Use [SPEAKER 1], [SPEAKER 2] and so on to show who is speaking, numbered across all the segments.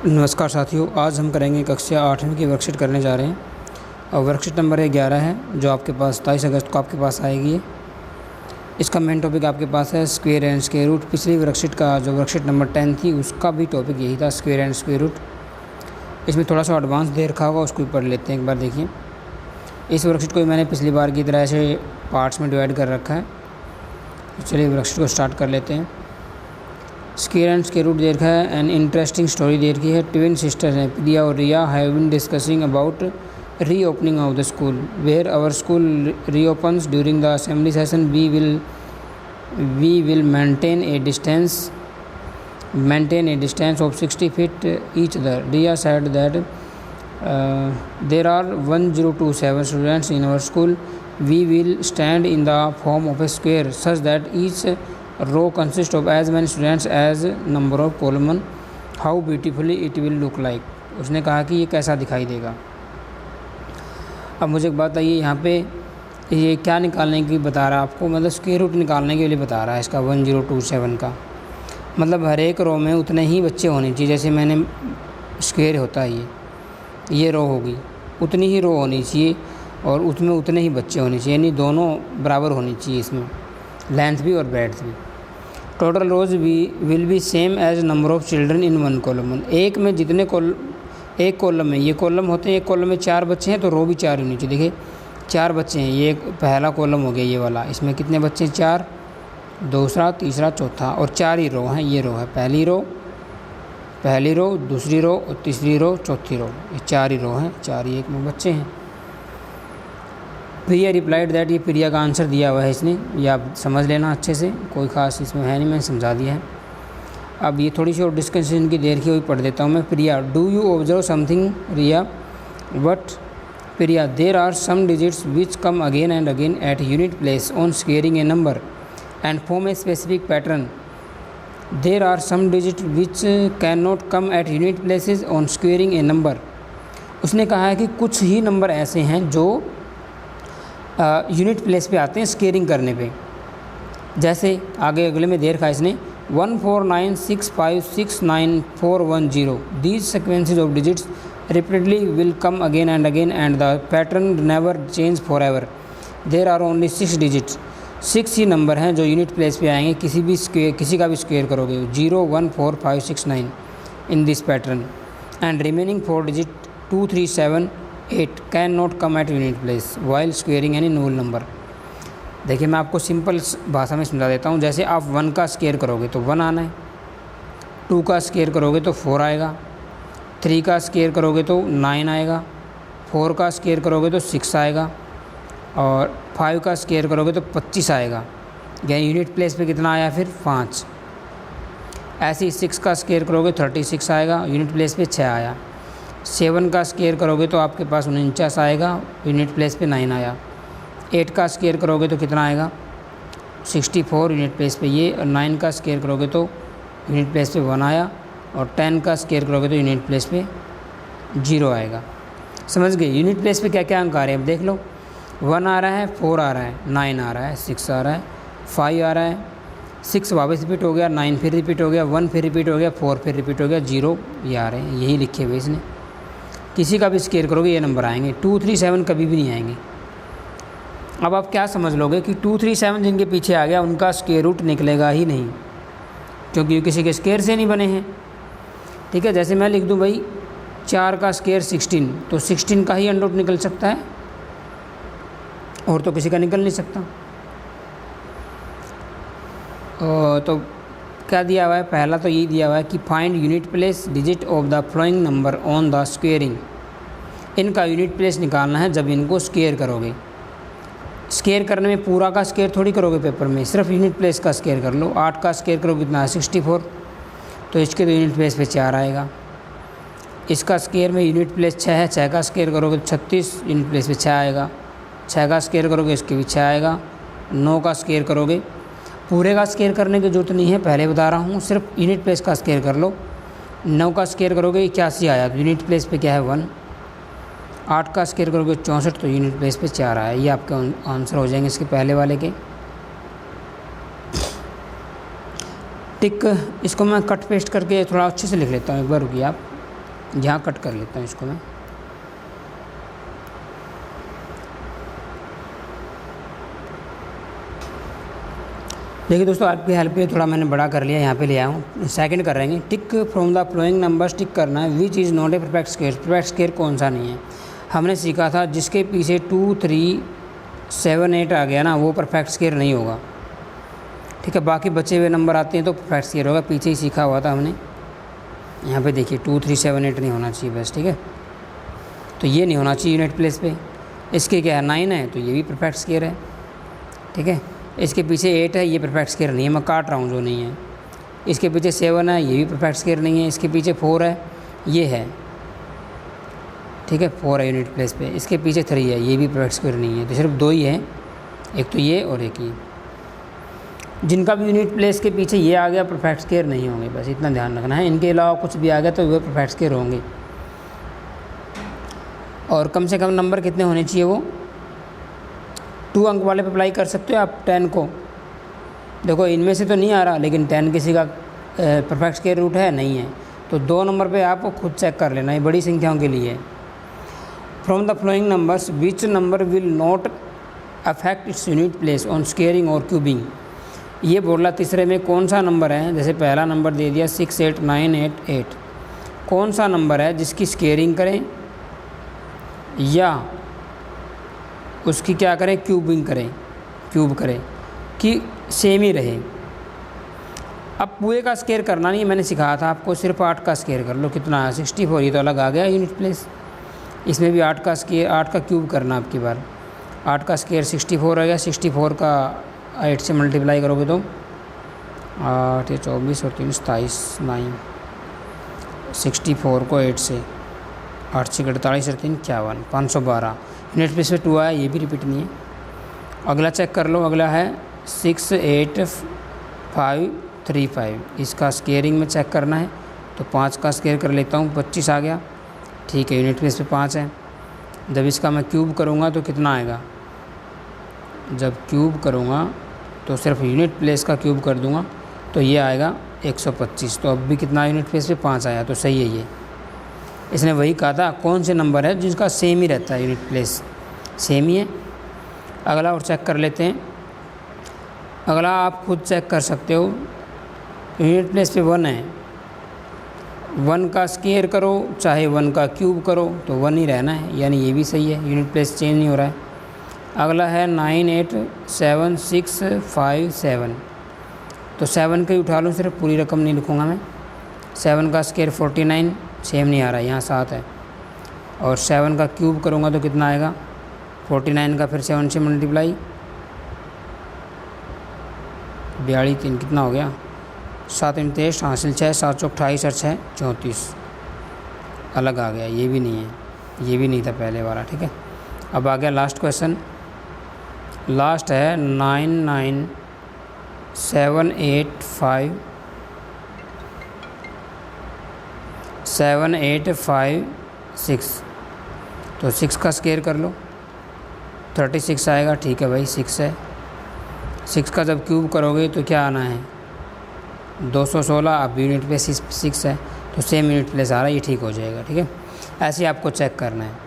[SPEAKER 1] नमस्कार साथियों, आज हम करेंगे कक्षा 8वीं की वर्कशीट करने जा रहे हैं और वर्कशीट नंबर 11 है जो आपके पास 27 अगस्त को आपके पास आएगी। इसका मेन टॉपिक आपके पास है स्क्वायर एंड स्क्वायर रूट। पिछली वर्कशीट का जो वर्कशीट नंबर 10 थी उसका भी टॉपिक यही था, स्क्वायर एंड स्क्वायर रूट। इसमें थोड़ा सा एडवांस दे रखा होगा, उसको भी पढ़ लेते हैं एक बार। देखिए, इस वर्कशीट को मैंने पिछली बार की तरह ऐसे पार्ट्स में डिवाइड कर रखा है। चलिए वर्कशीट को स्टार्ट कर लेते हैं। स्क्वायर एंड स्क्वायर रूट दे रखा है। एन इंटरेस्टिंग स्टोरी दे रखी है। ट्विन सिस्टर्स हैं प्रिया और Riya have been discussing about reopening of the school. Where our school reopens during the assembly session we will maintain a distance of 60 feet each other. Riya said that there are 1027 students in our school. We will stand in the form of a square such that each row consists of as many students as number of column. How beautifully it will look like. उसने कहा कि ये कैसा दिखाई देगा। अब मुझे एक बात आइए, यहाँ पे ये क्या निकालने की बता रहा है आपको, मतलब स्क्वायर रूट निकालने के लिए बता रहा है इसका 1027 का। मतलब हर एक रो में उतने ही बच्चे होने चाहिए। जैसे मैंने स्क्वायर होता है ये रो होगी, उतनी ही रो होनी चाहिए और उसमें उतने ही बच्चे होने चाहिए, यानी दोनों बराबर होनी चाहिए इसमें, लेंथ भी और ब्रेड्थ भी। Total rows will be same as number of children in one column. एक में जितने एक कॉलम में, ये कॉलम होते हैं, एक कॉलम में 4 बच्चे हैं तो रो भी 4 होनी चाहिए। देखिए 4 बच्चे हैं, ये पहला कॉलम हो गया ये वाला, इसमें कितने बच्चे हैं 4, दूसरा, तीसरा, चौथा, और 4 ही रो हैं। ये रो है पहली रो, दूसरी रो और तीसरी रो, चौथी रो, ये 4 ही रो हैं, 4 ही एक में बच्चे हैं। प्रिया रिप्लाइड दैट, ये प्रिया का आंसर दिया हुआ है इसने, ये आप समझ लेना अच्छे से, कोई ख़ास इसमें है नहीं, मैंने समझा दिया है। अब ये थोड़ी सी और डिस्कशन की देर की हुई पढ़ देता हूँ मैं। Priya, do you observe something? Riya, what? Priya, there are some digits which come again and again at unit place on squaring a number and form a specific pattern. There are some digits which cannot come at unit places on squaring a number. उसने कहा है कि कुछ ही number ऐसे हैं जो unit place पे आते हैं स्क्वेयरिंग करने पे। जैसे आगे अगले में दे रखा है इसने 14965694110. These sequences of digits repeatedly will come again and again and the pattern never change forever. There are only 6 digits. 6 he number हैं जो यूनिट प्लेस पे आएंगे, किसी का भी स्क्वेयर करोगे 0 1 4 5 6 9 in this pattern, and remaining 4 digit 2 3 7 8 cannot come at unit place while squaring any whole number. देखिए मैं आपको सिंपल भाषा में समझा देता हूँ। जैसे आप 1 का स्क्वेयर करोगे तो 1 आना है, 2 का स्क्वेयर करोगे तो 4 आएगा, 3 का स्क्वेयर करोगे तो 9 आएगा, 4 का स्क्वेयर करोगे तो 6 आएगा, और 5 का स्क्वेयर करोगे तो 25 आएगा। यानी यूनिट प्लेस पे कितना आया फिर 5। ऐसे ही 6 का स्क्वेयर करोगे 36 आएगा, यूनिट प्लेस पे 6 आया। 7 का स्क्वेयर करोगे तो आपके पास 49 आएगा, यूनिट प्लेस पे 9 आया। 8 का स्क्वेयर करोगे तो कितना आएगा 64 यूनिट प्लेस पे ये, और 9 का स्क्वेयर करोगे तो यूनिट प्लेस पे 1 आया, और 10 का स्क्वेयर करोगे तो यूनिट प्लेस पे 0 आएगा। समझ गए? यूनिट प्लेस पे क्या क्या अंक आ रहे हैं अब देख लो। 1 आ रहा है, 4 आ रहा है, 9 आ रहा है, 6 आ रहा है, 5 आ रहा है, 6 वापस रिपीट हो गया, 9 फिर रिपीट हो गया, 1 फिर रिपीट हो गया, 4 फिर रिपीट हो गया, 0 ये आ रहे हैं। यही लिखे हुए इसने, किसी का भी स्क्वेयर करोगे ये नंबर आएंगे। 2 3 7 कभी भी नहीं आएंगे। अब आप क्या समझ लोगे कि 2 3 7 जिनके पीछे आ गया उनका स्क्वेयर रूट निकलेगा ही नहीं, क्योंकि किसी के स्क्वेयर से नहीं बने हैं। ठीक है, जैसे मैं लिख दूं भाई 4 का स्क्वेयर 16, तो 16 का ही अंडर रूट निकल सकता है और तो किसी का निकल नहीं सकता। तो क्या दिया हुआ है? पहला तो यही दिया हुआ है कि find unit place digit of the flowing number on the squaring. इनका यूनिट प्लेस निकालना है जब इनको स्क्वेयर करोगे। स्क्वेयर करने में पूरा का स्क्वेयर थोड़ी करोगे पेपर में, सिर्फ यूनिट प्लेस का स्क्वेयर कर लो। 8 का स्क्वेयर करोगे कितना है 64, तो इसके तो यूनिट प्लेस पे 4 आएगा। इसका स्क्वेयर में यूनिट प्लेस 6 है, 6 का स्क्वेयर करोगे तो 36, यूनिट प्लेस पे 6 आएगा। 6 का स्क्वेयर करोगे इसके भी 6 आएगा। 9 का स्क्वेयर करोगे, पूरे का स्क्वेयर करने की जरूरत नहीं है, पहले बता रहा हूँ, सिर्फ यूनिट प्लेस का स्क्वेयर कर लो। 9 का स्क्वेयर करोगे 81 आया, तो यूनिट प्लेस पे क्या है 1। 8 का स्क्वेयर करोगे 64, तो यूनिट प्लेस पे 4 आया। ये आपके आंसर हो जाएंगे इसके पहले वाले के। टिक, इसको मैं कट पेस्ट करके थोड़ा अच्छे से लिख लेता हूँ, एक बार रुकिए आप। यहाँ कट कर लेता हूँ इसको मैं। देखिए दोस्तों, आपकी हेल्प पे थोड़ा मैंने बड़ा कर लिया, यहाँ पे ले आया हूँ। सेकंड कर रहेंगे, टिक फ्रॉम द फ्लोइंग नंबर्स, टिक करना है which is not a perfect square. Perfect square कौन सा नहीं है? हमने सीखा था जिसके पीछे 2, 3, 7, 8 आ गया ना, वो परफेक्ट स्क्वायर नहीं होगा। ठीक है, बाकी बचे हुए नंबर आते हैं तो परफेक्ट स्क्वायर होगा। पीछे ही सीखा हुआ था हमने। यहाँ पे देखिए 2, 3, 7, 8 नहीं होना चाहिए बस। ठीक है, तो ये नहीं होना चाहिए यूनिट प्लेस पे। इसके क्या है, 9 है, तो ये भी परफेक्ट स्क्वायर है। ठीक है, इसके पीछे 8 है, ये परफेक्ट स्क्वायर नहीं है, मैं काट रहा हूँ जो नहीं है। इसके पीछे 7 है, ये भी परफेक्ट स्क्वायर नहीं है। इसके पीछे 4 है, ये है। ठीक है, 4 है यूनिट प्लेस पे। इसके पीछे 3 है, ये भी परफेक्ट स्क्वायर नहीं है। तो सिर्फ 2 ही है, एक तो ये और एक ये। जिनका भी यूनिट प्लेस के पीछे ये आ गया, परफेक्ट स्क्वायर नहीं होंगे, बस इतना ध्यान रखना है। इनके अलावा कुछ भी आ गया तो वो परफेक्ट स्क्वायर होंगे। और कम से कम नंबर कितने होने चाहिए? वो 2 अंक वाले पे अप्लाई कर सकते हो आप 10 को। देखो इनमें से तो नहीं आ रहा, लेकिन 10 किसी का परफेक्ट स्क्वायर रूट है नहीं है, तो 2 नंबर पे आप खुद चेक कर लेना, ये बड़ी संख्याओं के लिए है। From the flowing numbers which number will not affect its unit place on squaring और क्यूबिंग। ये बोला तीसरे में कौन सा नंबर है? जैसे पहला नंबर दे दिया 6, 8, 9, 8, 8। कौन सा नंबर है जिसकी स्क्वेयरिंग करें या उसकी क्या करें, क्यूबिंग करें, क्यूब करें कि सेम ही रहे। अब पूरे का स्क्वायर करना नहीं है, मैंने सिखाया था आपको, सिर्फ 8 का स्क्वायर कर लो। कितना है? 64। ये तो अलग आ गया यूनिट प्लेस। इसमें भी 8 का स्क्वायर, 8 का क्यूब करना आपकी बार। 8 का स्क्वायर 64 आ गया। 64 का 8 से मल्टीप्लाई करोगे तो 8, 24 और 3, 27, 9। 64 को 8 से, 8 से 48 और 3, 51, 512। यूनिट प्लेस पे 2 आया, ये भी रिपीट नहीं है। अगला चेक कर लो, अगला है 6, 8, 5, 3, 5। इसका स्क्वेयरिंग में चेक करना है, तो 5 का स्क्वेयर कर लेता हूँ, 25 आ गया। ठीक है, यूनिट प्लेस पे 5 है। जब इसका मैं क्यूब करूँगा तो कितना आएगा? जब क्यूब करूँगा तो सिर्फ यूनिट प्लेस का क्यूब कर दूँगा तो ये आएगा 125। तो अब भी कितना यूनिट प्लेस पे 5 आया, तो सही है ये। इसने वही कहा था कौन से नंबर है जिसका सेम ही रहता है, यूनिट प्लेस सेम ही है। अगला और चेक कर लेते हैं। अगला आप खुद चेक कर सकते हो, यूनिट प्लेस पे 1 है, 1 का स्क्वायर करो चाहे 1 का क्यूब करो तो 1 ही रहना है, यानी ये भी सही है, यूनिट प्लेस चेंज नहीं हो रहा है। अगला है 9, 8, 7, 6, 5, 7। तो 7 का ही उठा लूँ, सिर्फ पूरी रकम नहीं लिखूँगा मैं। 7 का स्क्वायर 49, सेम नहीं आ रहा है, यहाँ 7 है। और 7 का क्यूब करूँगा तो कितना आएगा? 49 का फिर 7 से मल्टीप्लाई, 42, 3 कितना हो गया? 7, 23 हासिल 6, 7, 28 और 6, 34। अलग आ गया, ये भी नहीं है, ये भी नहीं था पहले वाला। ठीक है, अब आ गया लास्ट क्वेश्चन। लास्ट है 9, 9, 7, 8, 5, 7, 8, 5, 6। तो 6 का स्क्वायर कर लो, 36 आएगा। ठीक है भाई, 6 है। 6 का जब क्यूब करोगे तो क्या आना है? 216। अब यूनिट प्लेस 6 है तो सेम यूनिट प्लेस आ रहा है, ये ठीक हो जाएगा। ठीक है, ऐसे आपको चेक करना है।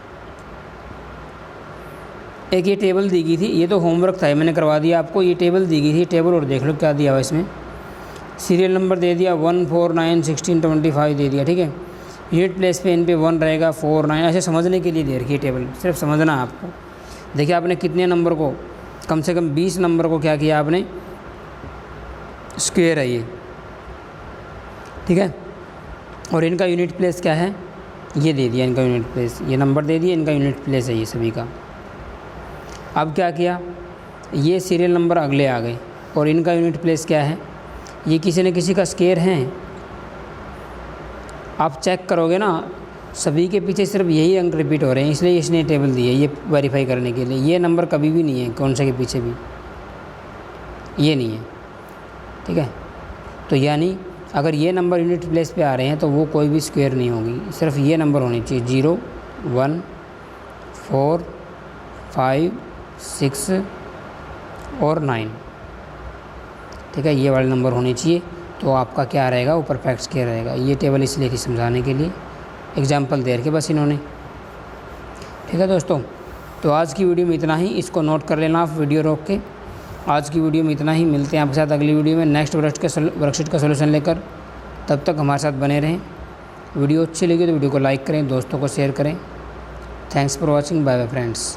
[SPEAKER 1] एक ये टेबल दी गई थी, ये तो होमवर्क था, मैंने करवा दिया आपको। ये टेबल दी गई थी, टेबल और देख लो क्या दिया हुआ इसमें। सीरियल नंबर दे दिया 1, 4, 9, 16, 25 दे दिया। ठीक है, यूनिट प्लेस पे इन पे 1 रहेगा, 4, 9, ऐसे समझने के लिए दे रखी है टेबल, सिर्फ समझना है आपको। देखिए आपने कितने नंबर को, कम से कम 20 नंबर को क्या किया आपने, स्क्वायर है ये। ठीक है, और इनका यूनिट प्लेस क्या है, ये दे दिया इनका यूनिट प्लेस, ये नंबर दे दिया, इनका यूनिट प्लेस है ये सभी का। अब क्या किया, ये सीरियल नंबर अगले आ गए और इनका यूनिट प्लेस क्या है, ये किसी न किसी का स्क्वायर है। आप चेक करोगे ना, सभी के पीछे सिर्फ यही अंक रिपीट हो रहे हैं, इसलिए इसने टेबल दी है ये वेरीफाई करने के लिए। ये नंबर कभी भी नहीं है कौन से के पीछे भी, ये नहीं है। ठीक है, तो यानी अगर ये नंबर यूनिट प्लेस पे आ रहे हैं तो वो कोई भी स्क्वायर नहीं होगी, सिर्फ ये नंबर होनी चाहिए 0, 1, 4, 5, 6 और 9। ठीक है, ये वाले नंबर होने चाहिए, तो आपका क्या रहेगा, वो परफेक्ट स्क्वायर रहेगा। ये टेबल इसलिए थी समझाने के लिए। एग्जाम्पल दे रखे बस इन्होंने। ठीक है दोस्तों, तो आज की वीडियो में इतना ही, इसको नोट कर लेना आप वीडियो रोक के। आज की वीडियो में इतना ही, मिलते हैं आपके साथ अगली वीडियो में नेक्स्ट वर्कशीट का सोल्यूशन लेकर। तब तक हमारे साथ बने रहें। वीडियो अच्छी लगी तो वीडियो को लाइक करें, दोस्तों को शेयर करें। Thanks for watching, bye bye friends.